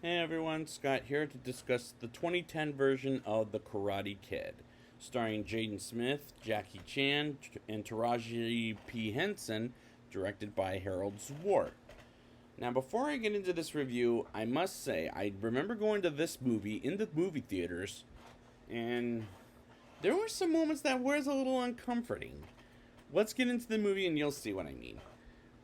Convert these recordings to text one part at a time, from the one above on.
Hey everyone, Scott here to discuss the 2010 version of The Karate Kid, starring Jaden Smith, Jackie Chan, and Taraji P. Henson, directed by Harold Zwart. Now, before I get into this review, I must say I remember going to this movie in the movie theaters, and there were some moments that was a little uncomforting. Let's get into the movie and you'll see what I mean.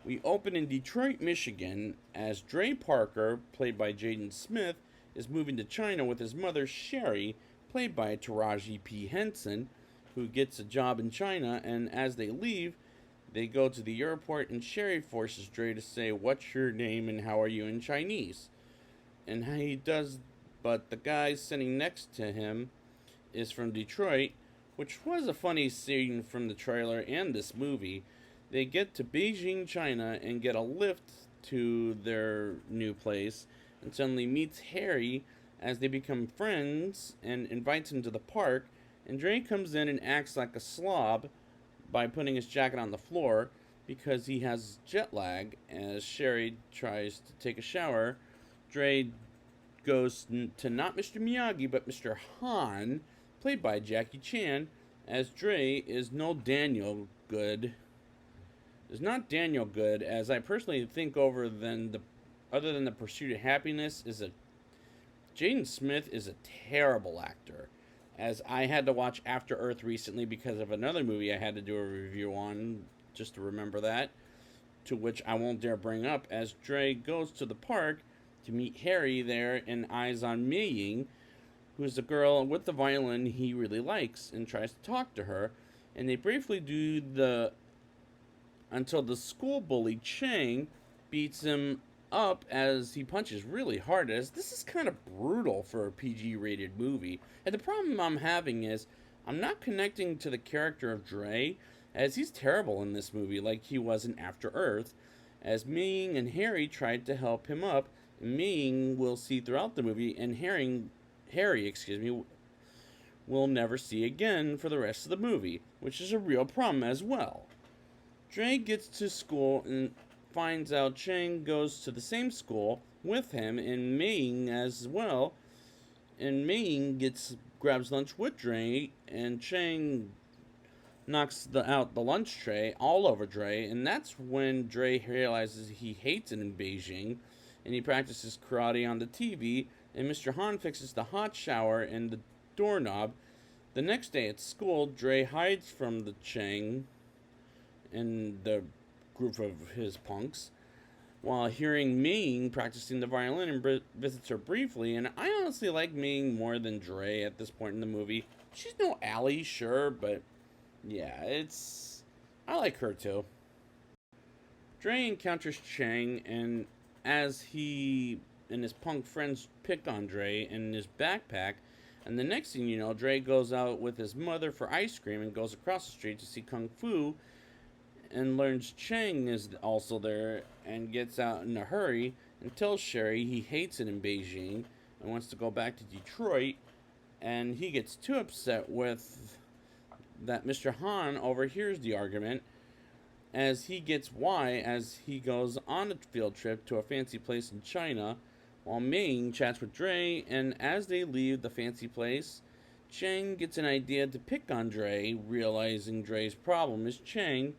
We open in Detroit, Michigan, as Dre Parker, played by Jaden Smith, is moving to China with his mother, Sherry, played by Taraji P. Henson, who gets a job in China, and as they leave, they go to the airport, and Sherry forces Dre to say, "What's your name and how are you?" in Chinese. And he does, but the guy sitting next to him is from Detroit, which was a funny scene from the trailer and this movie. They get to Beijing, China, and get a lift to their new place, and suddenly meets Harry as they become friends and invites him to the park. And Dre comes in and acts like a slob by putting his jacket on the floor because he has jet lag. As Sherry tries to take a shower, Dre goes to not Mr. Miyagi but Mr. Han, played by Jackie Chan, as Dre is no Daniel Good is not Daniel Good, as I personally think other than the Pursuit of Happiness is a Jaden Smith is a terrible actor. As I had to watch After Earth recently because of another movie I had to do a review on, just to remember that, to which I won't dare bring up, as Dre goes to the park to meet Harry there and eyes on Mei Ying, who is the girl with the violin he really likes, and tries to talk to her. And they briefly do the until the school bully Chang beats him up as he punches really hard, as this is kind of brutal for a PG rated movie. And the problem I'm having is I'm not connecting to the character of Dre, as he's terrible in this movie like he was in After Earth, as Ming and Harry tried to help him up. Ming will see throughout the movie, and Harry will never see again for the rest of the movie, which is a real problem as well. Dre gets to school and finds out Chang goes to the same school with him and Ming as well. And Ming grabs lunch with Dre, and Chang knocks out the lunch tray all over Dre, and that's when Dre realizes he hates it in Beijing, and he practices karate on the TV. And Mr. Han fixes the hot shower and the doorknob. The next day at school, Dre hides from the Chang and the group of his punks while hearing Ming practicing the violin, and visits her briefly. And I honestly like Ming more than Dre at this point in the movie. She's no Allie, sure, but yeah, I like her too. Dre encounters Chang, and as he and his punk friends pick on Dre and his backpack, and the next thing you know, Dre goes out with his mother for ice cream and goes across the street to see Kung Fu, and learns Chang is also there, and gets out in a hurry and tells Sherry he hates it in Beijing and wants to go back to Detroit. And he gets too upset with that Mr. Han overhears the argument, as he gets why, as he goes on a field trip to a fancy place in China while Ming chats with Dre. And as they leave the fancy place, Chang gets an idea to pick on Dre, realizing Dre's problem is Chang,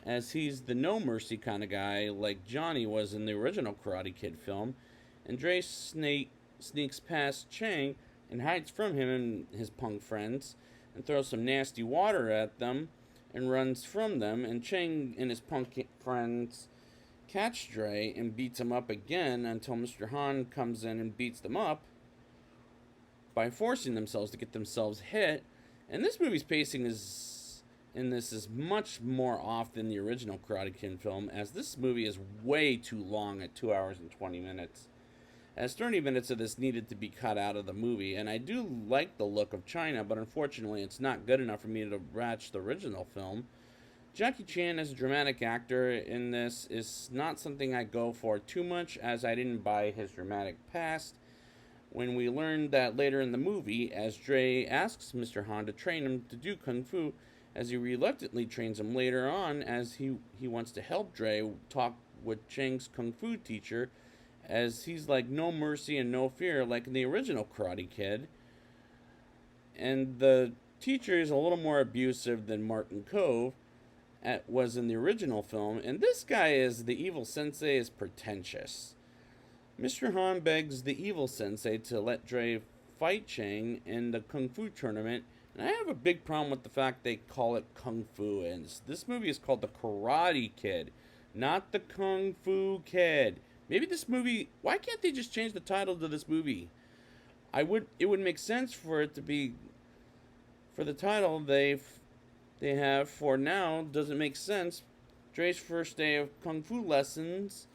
as he's the no mercy kind of guy like Johnny was in the original Karate Kid film. And Dre sneaks past Chang and hides from him and his punk friends, and throws some nasty water at them and runs from them. And Chang and his punk friends catch Dre and beats him up again until Mr. Han comes in and beats them up by forcing themselves to get themselves hit. And this movie's pacing is much more off than the original Karate Kid film, as this movie is way too long at 2 hours and 20 minutes. As 30 minutes of this needed to be cut out of the movie, and I do like the look of China, but unfortunately it's not good enough for me to match the original film. Jackie Chan as a dramatic actor in this is not something I go for too much, as I didn't buy his dramatic past. When we learned that later in the movie, as Dre asks Mr. Han to train him to do Kung Fu, as he reluctantly trains him later on, as he wants to help Dre talk with Chang's Kung Fu teacher, as he's like no mercy and no fear, like in the original Karate Kid. And the teacher is a little more abusive than Martin Kove was in the original film, and this guy is the evil sensei is pretentious. Mr. Han begs the evil sensei to let Dre fight Chang in the Kung Fu tournament, and I have a big problem with the fact they call it Kung Fu, and this movie is called The Karate Kid, not The Kung Fu Kid. Maybe this movie, why can't they just change the title to this movie? It would make sense for it to be, for the title they have for now doesn't make sense. Dre's first day of Kung Fu lessons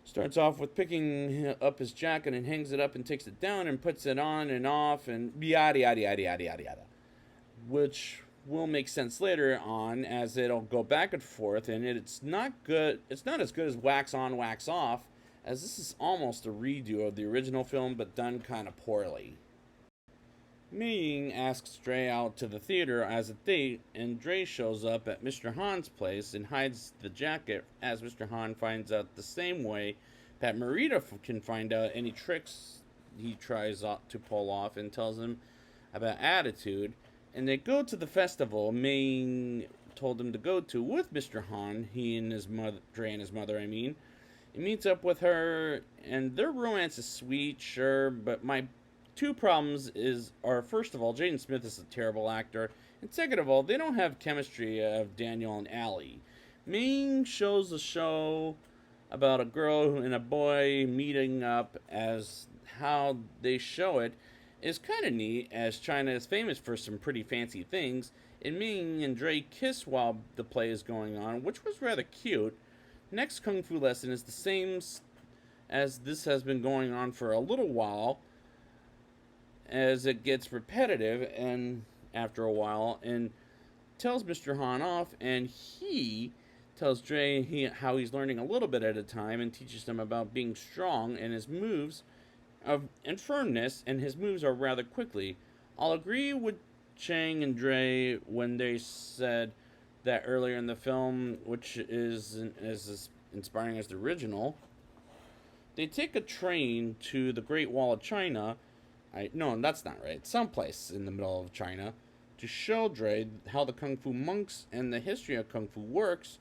starts off with picking up his jacket and hangs it up and takes it down and puts it on and off and yada yada yada yada yada yada. Which will make sense later on as it'll go back and forth, and it's not good. It's not as good as Wax On, Wax Off, as this is almost a redo of the original film but done kind of poorly. Ming asks Dre out to the theater as a date, and Dre shows up at Mr. Han's place and hides the jacket as Mr. Han finds out the same way that Marita can find out any tricks he tries to pull off and tells him about attitude. And they go to the festival Ming told him to go to with Mr. Han, he and his mother, Dre and his mother, I mean. He meets up with her, and their romance is sweet, sure, but my two problems are first of all, Jaden Smith is a terrible actor, and second of all, they don't have chemistry of Daniel and Allie. Ming shows a show about a girl and a boy meeting up, as how they show it is kind of neat, as China is famous for some pretty fancy things, and Ming and Dre kiss while the play is going on, which was rather cute. Next Kung Fu lesson is the same as this has been going on for a little while, as it gets repetitive and after a while, and tells Mr. Han off, and he tells Dre how he's learning a little bit at a time and teaches him about being strong and his moves and firmness, and his moves are rather quickly. I'll agree with Chang and Dre when they said that earlier in the film, which is as inspiring as the original. They take a train to the Great Wall of China. No, that's not right. Someplace in the middle of China to show Dre how the Kung Fu monks and the history of Kung Fu works.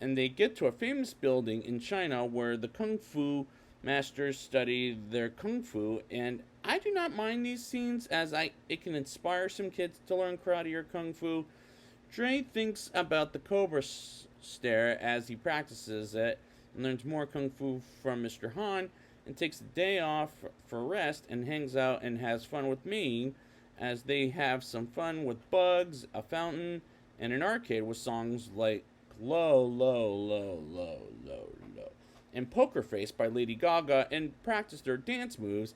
And they get to a famous building in China where the Kung Fu masters study their Kung Fu. And I do not mind these scenes, as it can inspire some kids to learn karate or Kung Fu. Dre thinks about the Cobra stare as he practices it and learns more Kung Fu from Mr. Han, and takes the day off for rest and hangs out and has fun with me, as they have some fun with bugs, a fountain, and an arcade with songs like Low, Low, Low, Low, Low, Low, and Poker Face by Lady Gaga, and practice their dance moves,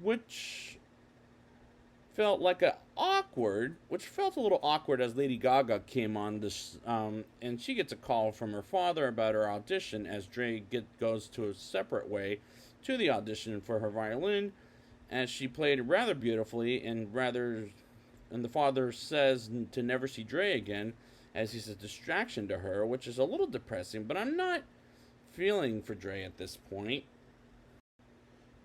which felt a little awkward as Lady Gaga came on this, and she gets a call from her father about her audition, as Dre goes to a separate way to the audition for her violin, as she played rather beautifully, and the father says to never see Dre again, as he's a distraction to her, which is a little depressing, but I'm not feeling for Dre at this point.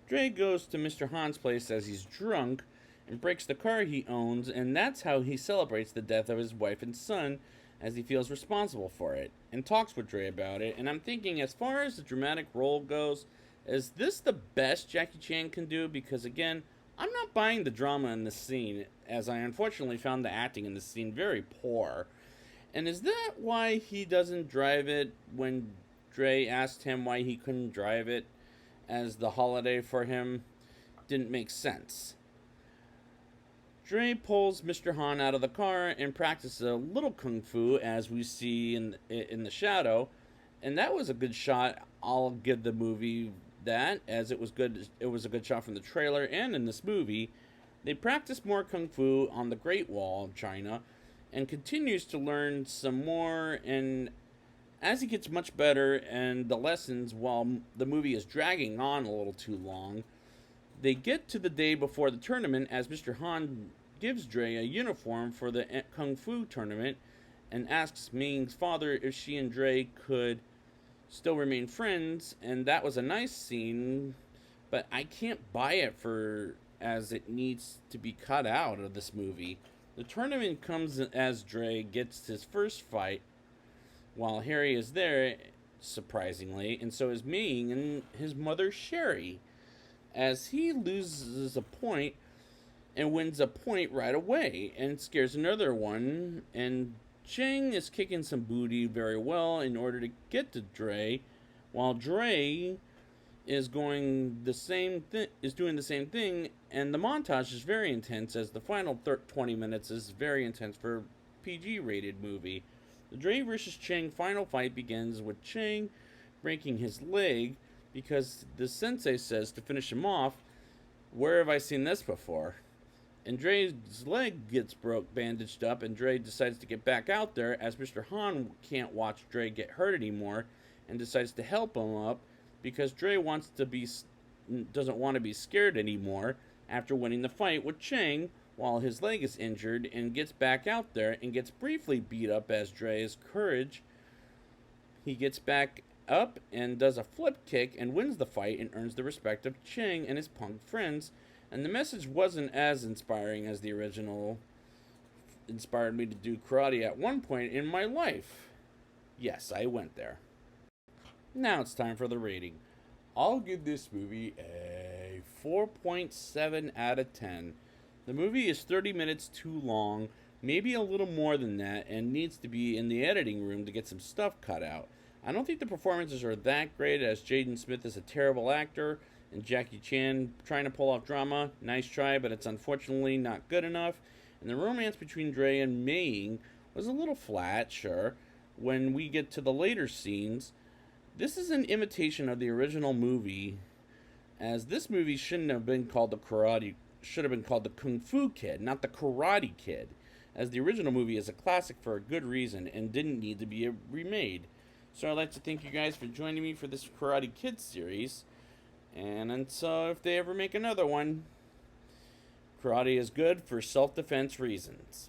Dre goes to Mr. Han's place as he's drunk and breaks the car he owns, and that's how he celebrates the death of his wife and son, as he feels responsible for it, and talks with Dre about it. And I'm thinking, as far as the dramatic role goes, is this the best Jackie Chan can do? Because again, I'm not buying the drama in this scene, as I unfortunately found the acting in this scene very poor. And is that why he doesn't drive it when Dre asked him why he couldn't drive it, as the holiday for him didn't make sense? Dre pulls Mr. Han out of the car and practices a little kung fu, as we see in the shadow, and that was a good shot. I'll give the movie that, as it was good. It was a good shot from the trailer and in this movie. They practice more kung fu on the Great Wall of China, and continues to learn some more. And as he gets much better and the lessons, while the movie is dragging on a little too long, they get to the day before the tournament, as Mr. Han gives Dre a uniform for the Kung Fu tournament, and asks Ming's father if she and Dre could still remain friends, and that was a nice scene, but I can't buy it for as it needs to be cut out of this movie. The tournament comes as Dre gets his first fight while Harry is there, surprisingly, and so is Ming and his mother Sherry, as he loses a point and wins a point right away and scares another one. And Cheng is kicking some booty very well in order to get to Dre, while Dre is doing the same thing, and the montage is very intense as the final 20 minutes is very intense for a PG rated movie. The Dre versus Cheng final fight begins with Cheng breaking his leg because the sensei says to finish him off, "Where have I seen this before?" And Dre's leg gets bandaged up, and Dre decides to get back out there as Mr. Han can't watch Dre get hurt anymore and decides to help him up because Dre doesn't want to be scared anymore after winning the fight with Cheng while his leg is injured, and gets back out there and gets briefly beat up as Dre's courage. He gets back up and does a flip kick and wins the fight and earns the respect of Cheng and his punk friends. And the message wasn't as inspiring as the original inspired me to do karate at one point in my life. Yes, I went there. Now it's time for the rating. I'll give this movie a 4.7 out of 10. The movie is 30 minutes too long, maybe a little more than that, and needs to be in the editing room to get some stuff cut out. I don't think the performances are that great, as Jaden Smith is a terrible actor, and Jackie Chan trying to pull off drama. Nice try, but it's unfortunately not good enough. And the romance between Dre and Mei was a little flat, sure. When we get to the later scenes, this is an imitation of the original movie, as this movie shouldn't have been called should have been called the Kung Fu Kid, not the Karate Kid, as the original movie is a classic for a good reason and didn't need to be remade. So I'd like to thank you guys for joining me for this Karate Kid series, and so if they ever make another one, karate is good for self-defense reasons.